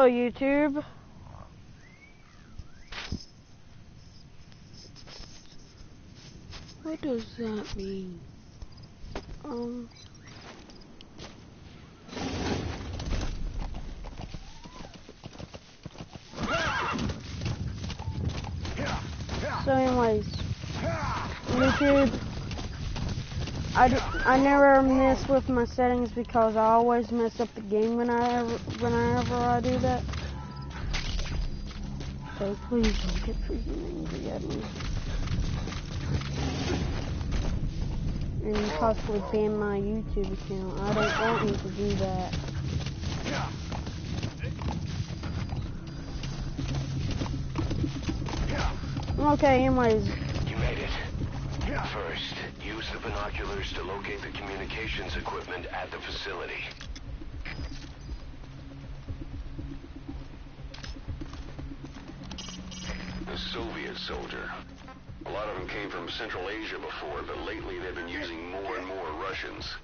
Hello, YouTube. What does that mean? So anyways, YouTube, I never mess with my settings because I always mess up the game whenever I do that. So please don't get freaking angry at me. And possibly ban my YouTube account. I don't want you to do that. Okay, anyways. You made it. First, use the binoculars to locate the communications equipment at the facility. A Soviet soldier. A lot of them came from Central Asia before, but lately they've been using more and more Russians.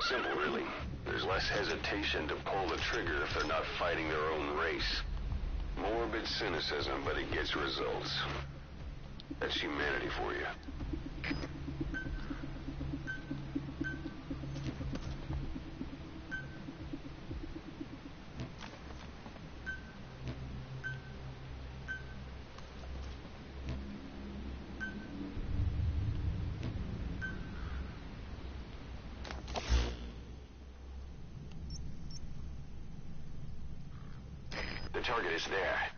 Simple, really. There's less hesitation to pull the trigger if they're not fighting their own race. Morbid cynicism, but it gets results. That's humanity for you. The target is there.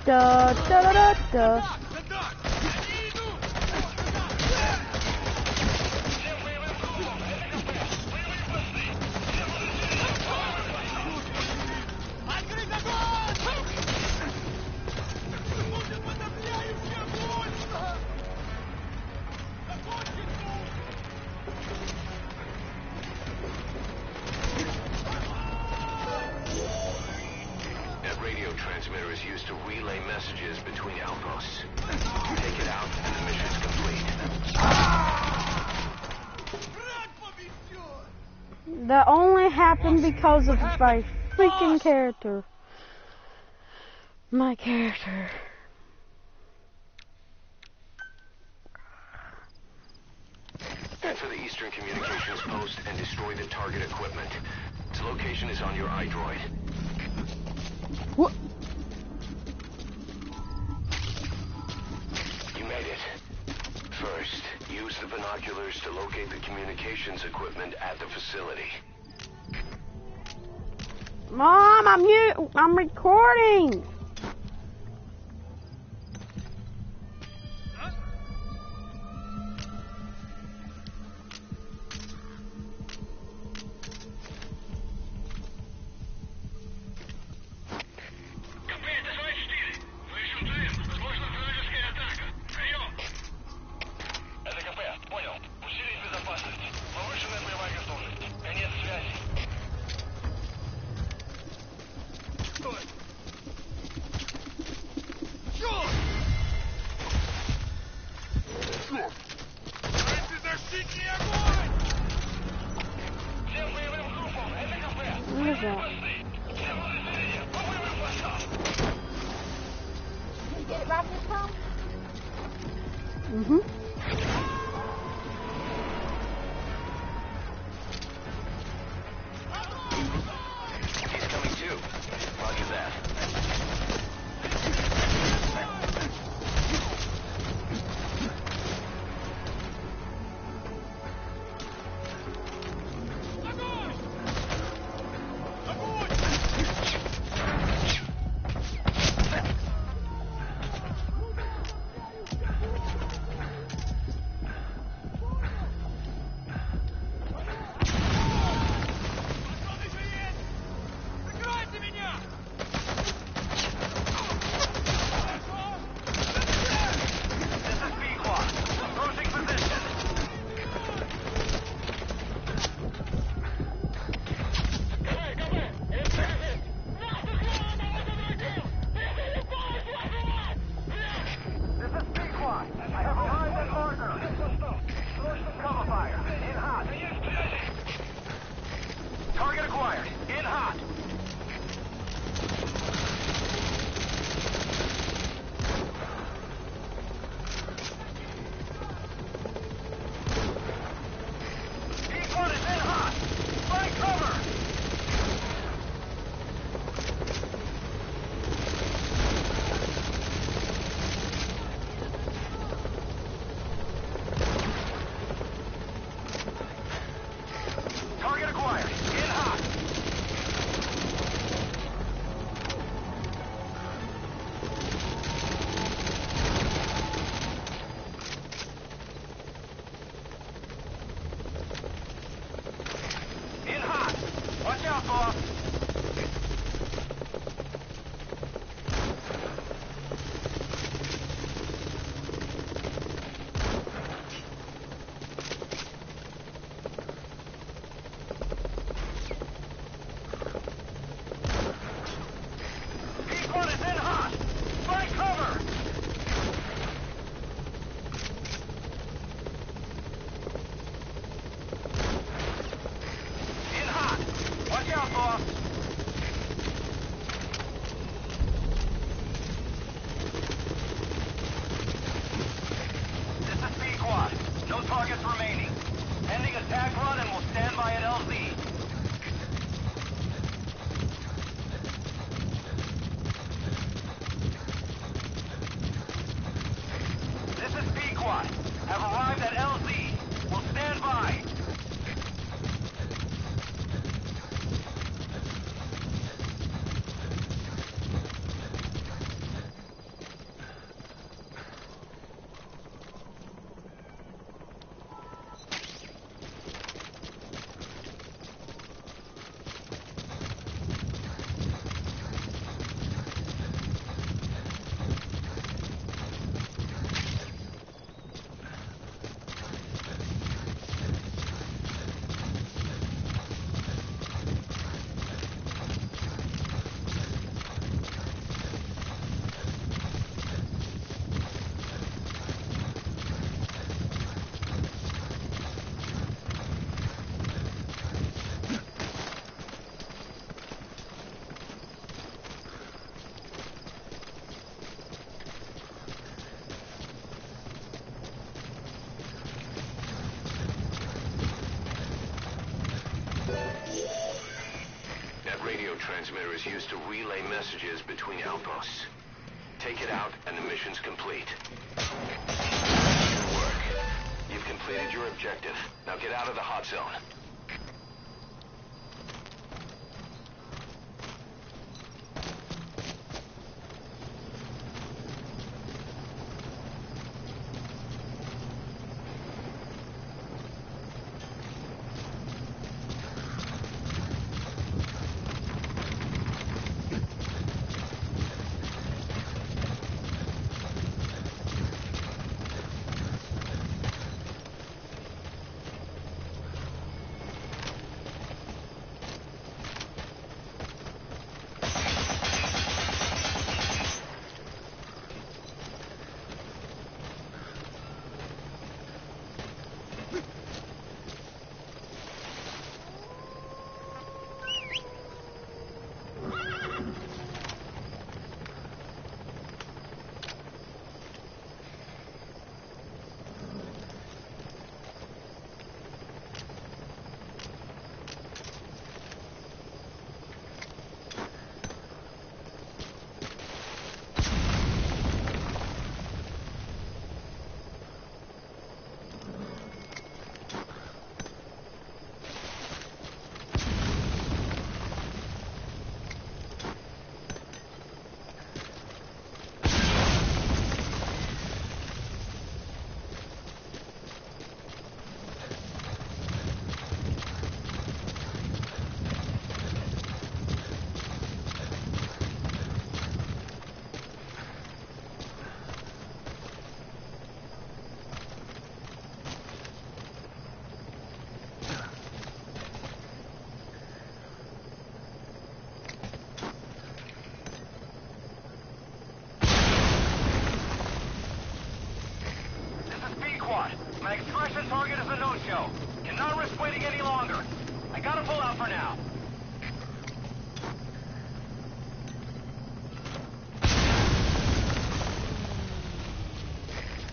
Da-da-da-da-da-da-da. Transmitter is used to relay messages between outposts. Take it out and the mission's complete. That only happened because of my freaking character. My character. Head for the Eastern Communications Post and destroy the target equipment. Its location is on your iDroid. What? You made it. First, use the binoculars to locate the communications equipment at the facility. Mom, I'm recording. What is that? Get it right this time? Mm-hmm. He's coming too. Roger that. transmitter is used to relay messages between outposts. Take it out, and the mission's complete. Good work. You've completed your objective. Now get out of the hot zone. My expression target is a no-show. Cannot risk waiting any longer. I gotta pull out for now.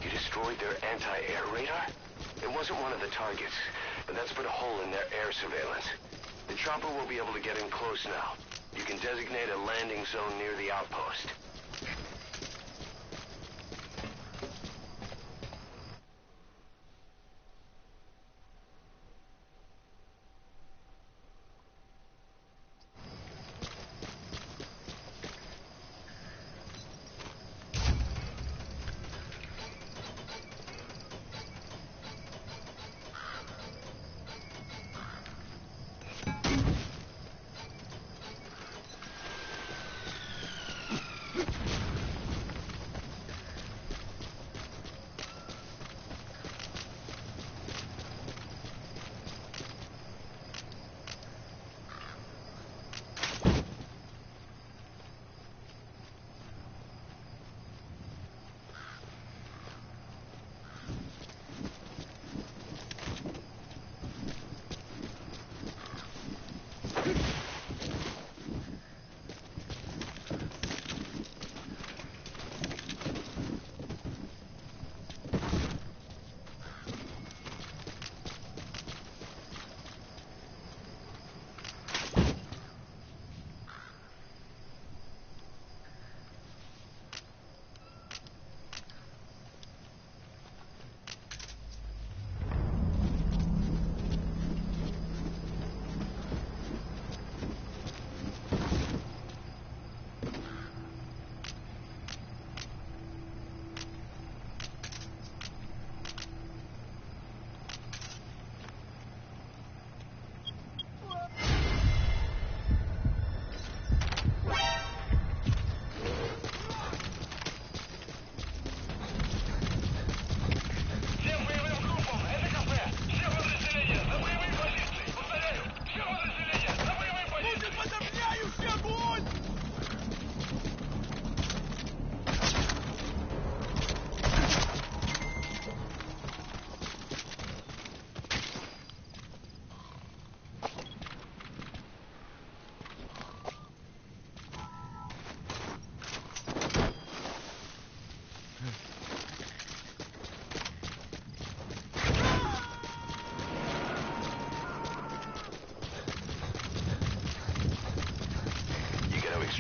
You destroyed their anti-air radar? It wasn't one of the targets, but that's put a hole in their air surveillance. The chopper will be able to get in close now. You can designate a landing zone near the outpost.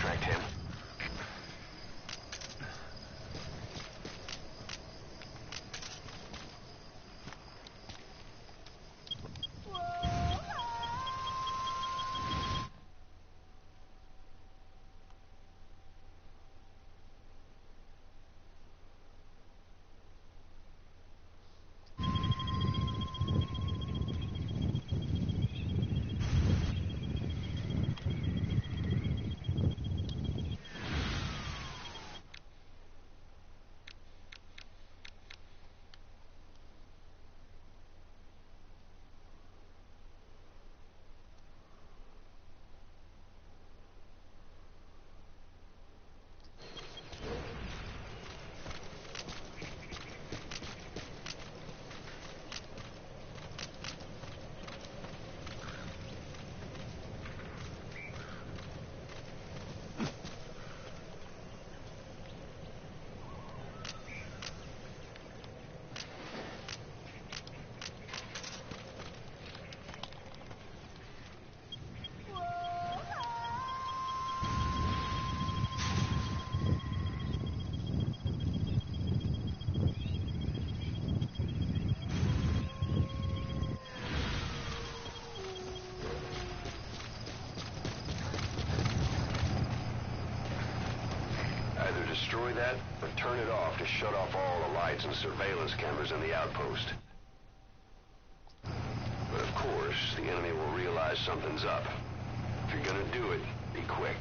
distract him. Destroy that, or turn it off to shut off all the lights and surveillance cameras in the outpost. But of course, the enemy will realize something's up. If you're gonna do it, be quick.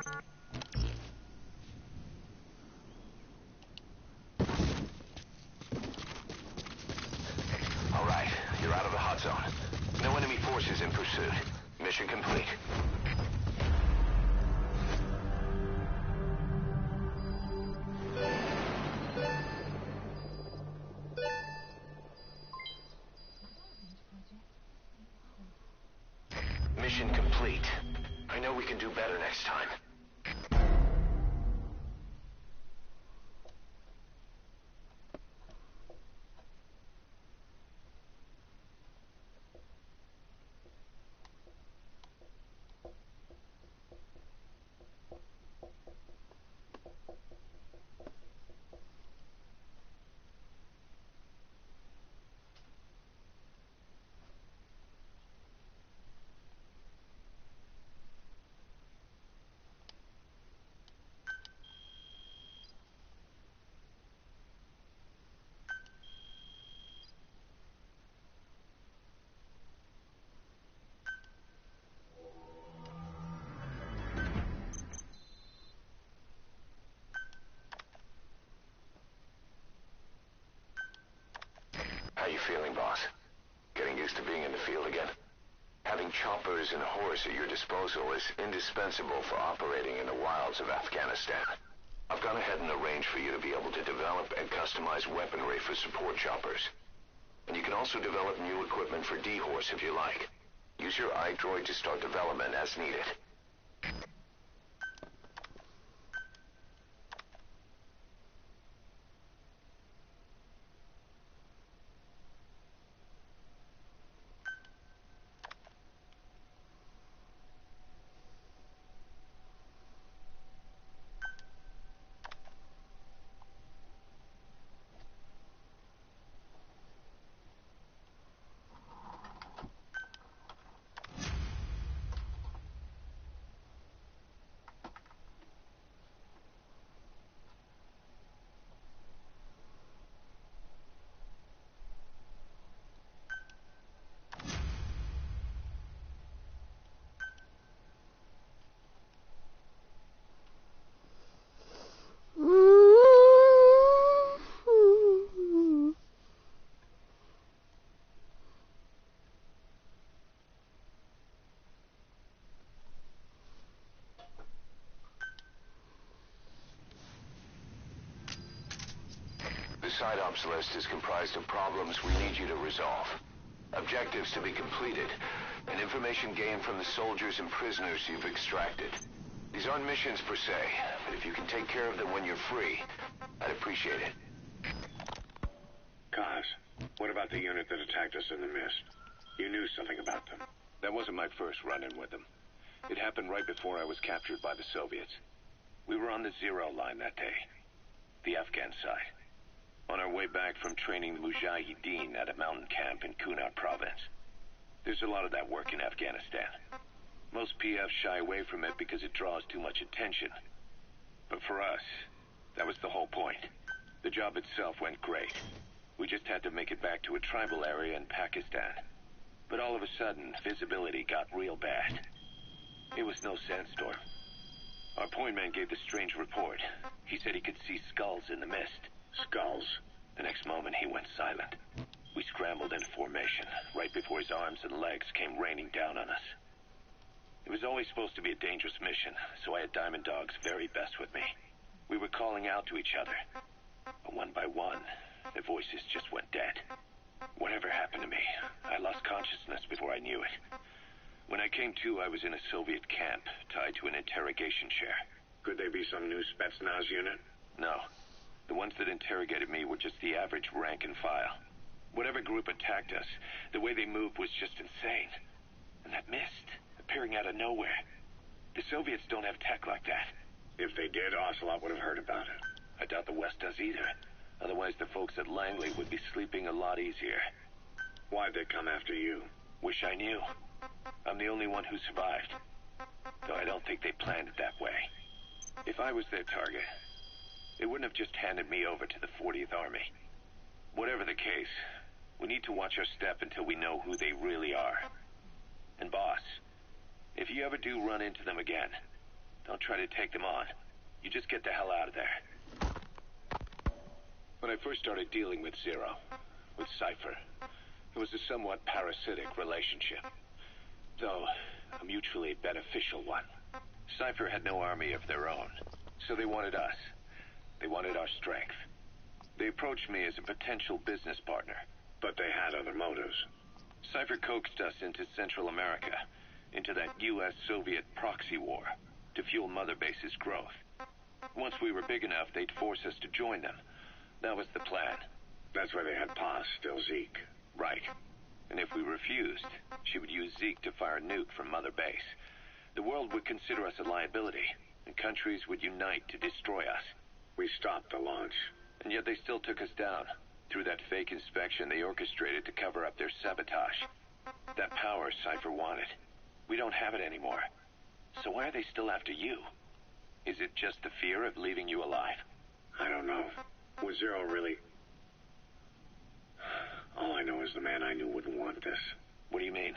All right, you're out of the hot zone. No enemy forces in pursuit. Mission complete. Mission complete. I know we can do better next time. How you feeling, boss? Getting used to being in the field again? Having choppers and horse at your disposal is indispensable for operating in the wilds of Afghanistan. I've gone ahead and arranged for you to be able to develop and customize weaponry for support choppers. And you can also develop new equipment for D-Horse if you like. Use your iDroid to start development as needed. The side ops list is comprised of problems we need you to resolve, objectives to be completed, and information gained from the soldiers and prisoners you've extracted. These aren't missions per se, but if you can take care of them when you're free, I'd appreciate it. Kaz, what about the unit that attacked us in the mist? You knew something about them. That wasn't my first run-in with them. It happened right before I was captured by the Soviets. We were on the zero line that day, the Afghan side. On our way back from training the Mujahideen at a mountain camp in Kunat province. There's a lot of that work in Afghanistan. Most PFs shy away from it because it draws too much attention. But for us, that was the whole point. The job itself went great. We just had to make it back to a tribal area in Pakistan. But all of a sudden, visibility got real bad. It was no sandstorm. Our point man gave the strange report. He said he could see skulls in the mist. Skulls. The next moment, he went silent. We scrambled into formation, right before his arms and legs came raining down on us. It was always supposed to be a dangerous mission, so I had Diamond Dog's very best with me. We were calling out to each other. But one by one, their voices just went dead. Whatever happened to me, I lost consciousness before I knew it. When I came to, I was in a Soviet camp, tied to an interrogation chair. Could they be some new Spetsnaz unit? No. The ones that interrogated me were just the average rank and file. Whatever group attacked us, the way they moved was just insane. And that mist, appearing out of nowhere. The Soviets don't have tech like that. If they did, Ocelot would have heard about it. I doubt the West does either. Otherwise, the folks at Langley would be sleeping a lot easier. Why'd they come after you? Wish I knew. I'm the only one who survived. Though I don't think they planned it that way. If I was their target, they wouldn't have just handed me over to the 40th Army. Whatever the case, we need to watch our step until we know who they really are. And boss, if you ever do run into them again, Don't try to take them on. You just get the hell out of there. When I first started dealing with Zero, with Cypher, it was a somewhat parasitic relationship, though a mutually beneficial one. Cypher had no army of their own, so they wanted us. They wanted our strength. They approached me as a potential business partner. But they had other motives. Cypher coaxed us into Central America, into that U.S.-Soviet proxy war, to fuel Mother Base's growth. Once we were big enough, they'd force us to join them. That was the plan. That's why they had Paz, still Zeke. Right. And if we refused, she would use Zeke to fire a nuke from Mother Base. The world would consider us a liability, and countries would unite to destroy us. We stopped the launch. And yet they still took us down. Through that fake inspection they orchestrated to cover up their sabotage. That power Cypher wanted. We don't have it anymore. So why are they still after you? Is it just the fear of leaving you alive? I don't know. Was Zero really... All I know is the man I knew wouldn't want this. What do you mean?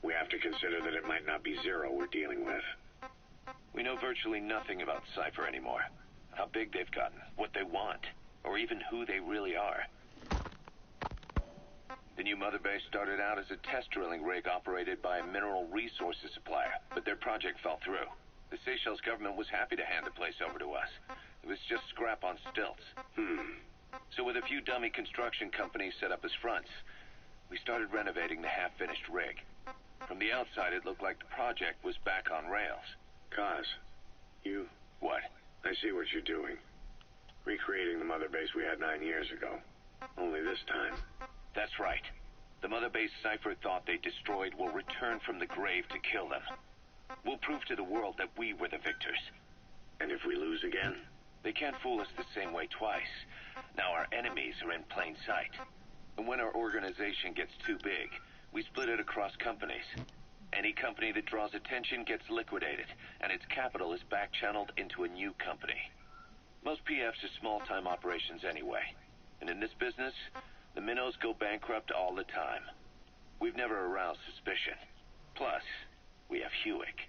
We have to consider that it might not be Zero we're dealing with. We know virtually nothing about Cypher anymore. How big they've gotten, what they want, or even who they really are. The new Mother Base started out as a test drilling rig operated by a mineral resources supplier, but their project fell through. The Seychelles government was happy to hand the place over to us. It was just scrap on stilts. So with a few dummy construction companies set up as fronts, we started renovating the half-finished rig. From the outside, it looked like the project was back on rails. Kaz, you... What? I see what you're doing. Recreating the Mother Base we had 9 years ago. Only this time. That's right. The Mother Base Cypher thought they destroyed will return from the grave to kill them. We'll prove to the world that we were the victors. And if we lose again? They can't fool us the same way twice. Now our enemies are in plain sight. And when our organization gets too big, we split it across companies. Any company that draws attention gets liquidated, and its capital is back-channeled into a new company. Most PFs are small-time operations anyway. And in this business, the minnows go bankrupt all the time. We've never aroused suspicion. Plus, we have Hewick.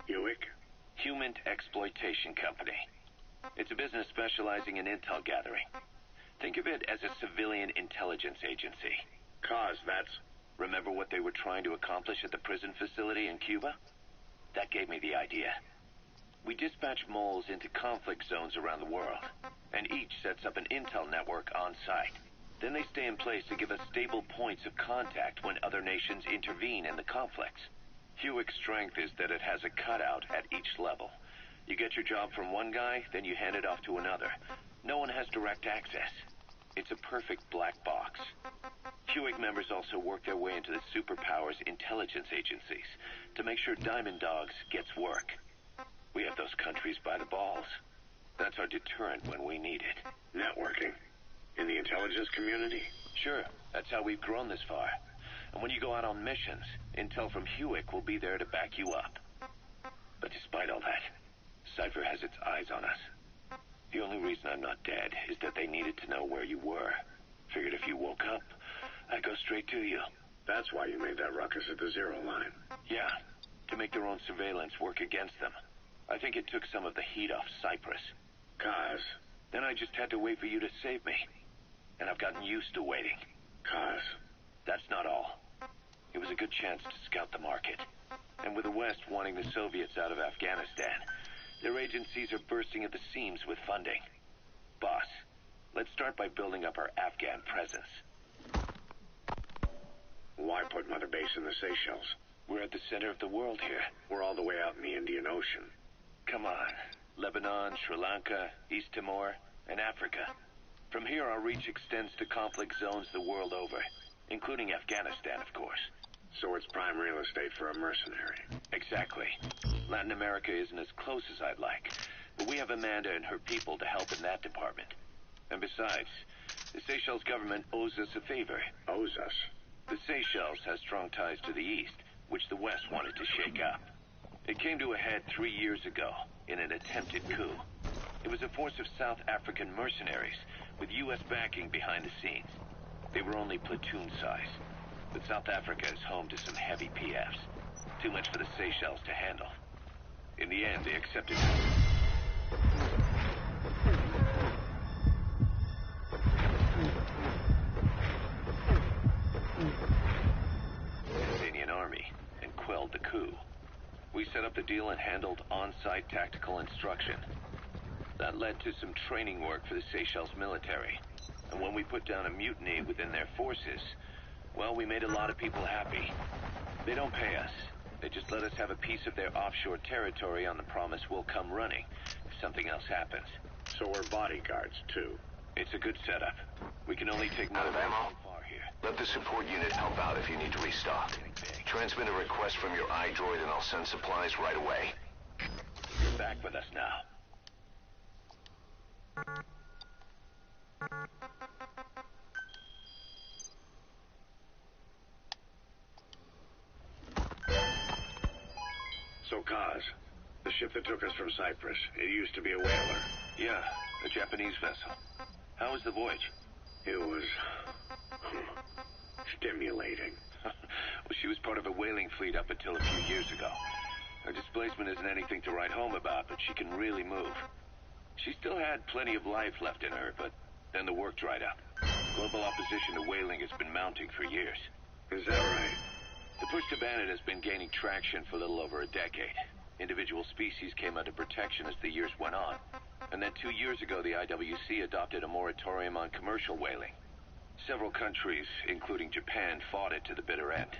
Hewick? Human Exploitation Company. It's a business specializing in intel gathering. Think of it as a civilian intelligence agency. Kaz, that's... Remember what they were trying to accomplish at the prison facility in Cuba? That gave me the idea. We dispatch moles into conflict zones around the world, and each sets up an intel network on site. Then they stay in place to give us stable points of contact when other nations intervene in the conflicts. Hewick's strength is that it has a cutout at each level. You get your job from one guy, then you hand it off to another. No one has direct access. It's a perfect black box. Hewick members also work their way into the superpowers intelligence agencies to make sure Diamond Dogs gets work. We have those countries by the balls. That's our deterrent when we need it. Networking? In the intelligence community? Sure, that's how we've grown this far. And when you go out on missions, intel from Hewick will be there to back you up. But despite all that, Cypher has its eyes on us. The only reason I'm not dead is that they needed to know where you were. Figured if you woke up, I'd go straight to you. That's why you made that ruckus at the Zero line. Yeah, to make their own surveillance work against them. I think it took some of the heat off Cyprus. Kaz. Then I just had to wait for you to save me. And I've gotten used to waiting. Kaz. That's not all. It was a good chance to scout the market. And with the West wanting the Soviets out of Afghanistan, their agencies are bursting at the seams with funding. Boss, let's start by building up our Afghan presence. Why put Mother Base in the Seychelles? We're at the center of the world here. We're all the way out in the Indian Ocean. Come on. Lebanon, Sri Lanka, East Timor, and Africa. From here, our reach extends to conflict zones the world over, including Afghanistan, of course. So it's prime real estate for a mercenary. Exactly. Latin America isn't as close as I'd like, but we have Amanda and her people to help in that department. And besides, the Seychelles government owes us a favor. Owes us? The Seychelles has strong ties to the east, which the West wanted to shake up. It came to a head 3 years ago in an attempted coup. It was a force of South African mercenaries with U.S. backing behind the scenes. They were only platoon size, but South Africa is home to some heavy PFs. Too much for the Seychelles to handle. In the and they accepted. Albanian army and quelled the coup. We set up the deal and handled on-site tactical instruction. That led to some training work for the Seychelles military. And when we put down a mutiny within their forces, well, we made a lot of people happy. They don't pay us. They just let us have a piece of their offshore territory on the promise we'll come running if something else happens. So we're bodyguards, too. It's a good setup. We can only take Out of ammo? so far here. Let the support unit help out if you need to restock. Transmit a request from your iDroid and I'll send supplies right away. You're back with us now. So, Kaz, the ship that took us from Cyprus, it used to be a whaler. Yeah, a Japanese vessel. How was the voyage? It was... stimulating. Well, she was part of a whaling fleet up until a few years ago. Her displacement isn't anything to write home about, but she can really move. She still had plenty of life left in her, but then the work dried up. Global opposition to whaling has been mounting for years. Is that right? The push to ban it has been gaining traction for a little over a decade. Individual species came under protection as the years went on. And then 2 years ago, the IWC adopted a moratorium on commercial whaling. Several countries, including Japan, fought it to the bitter end.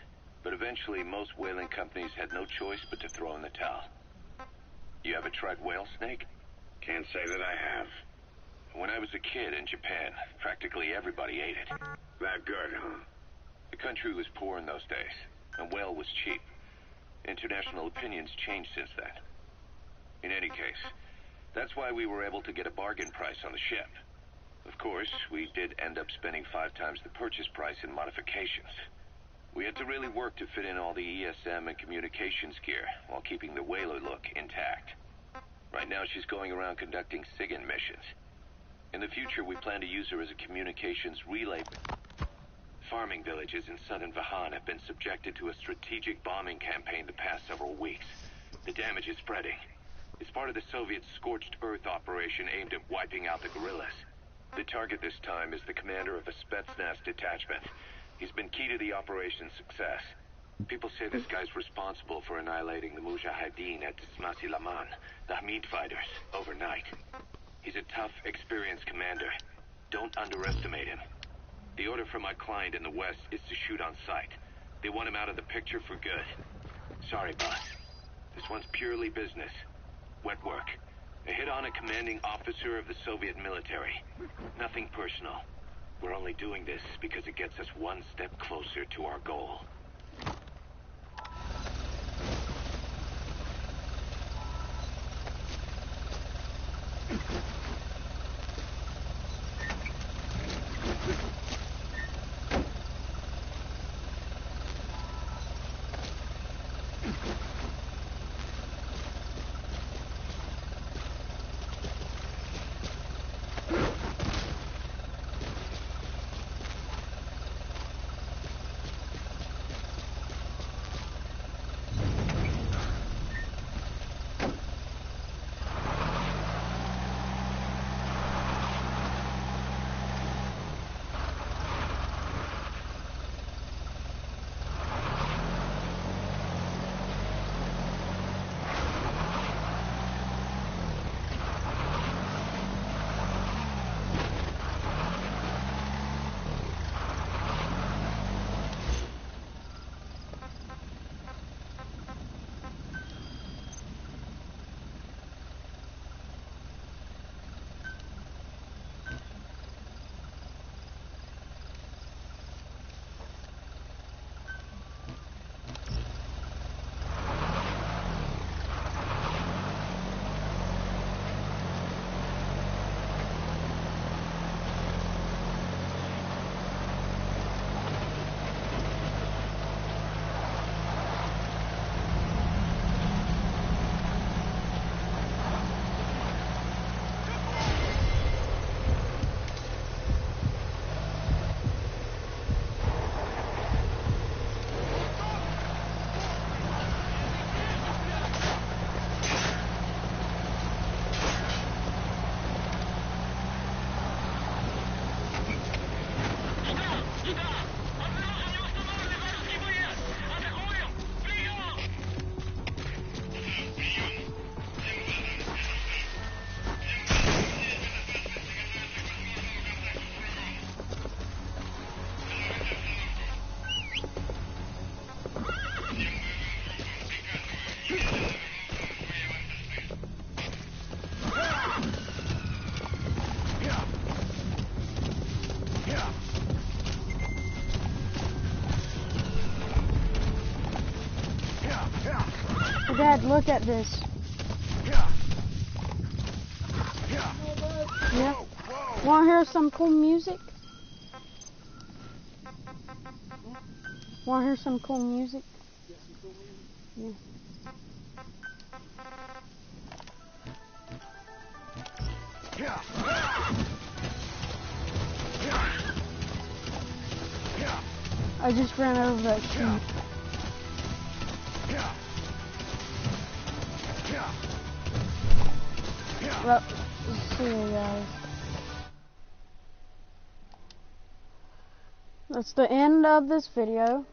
But eventually, most whaling companies had no choice but to throw in the towel. You ever tried whale snake? Can't say that I have. When I was a kid in Japan, practically everybody ate it. That good, huh? The country was poor in those days, and whale was cheap. International opinions changed since then. In any case, that's why we were able to get a bargain price on the ship. Of course, we did end up spending 5 times the purchase price in modifications. We had to really work to fit in all the ESM and communications gear while keeping the whaler look intact. Right now, she's going around conducting SIGINT missions. In the future, we plan to use her as a communications relay. Farming villages in southern Vahan have been subjected to a strategic bombing campaign the past several weeks. The damage is spreading. It's part of the Soviet Scorched Earth operation aimed at wiping out the guerrillas. The target this time is the commander of a Spetsnaz detachment. He's been key to the operation's success. People say this guy's responsible for annihilating the Mujahideen at Smasilaman, the Hamid fighters, overnight. He's a tough, experienced commander. Don't underestimate him. The order from my client in the West is to shoot on sight. They want him out of the picture for good. Sorry, boss. This one's purely business. Wet work. A hit on a commanding officer of the Soviet military. Nothing personal. We're only doing this because it gets us one step closer to our goal. Dad, look at this. Yeah. Want to hear some cool music? Want to hear some cool music? Yeah. I just ran over that tree. Well, see you guys. That's the end of this video.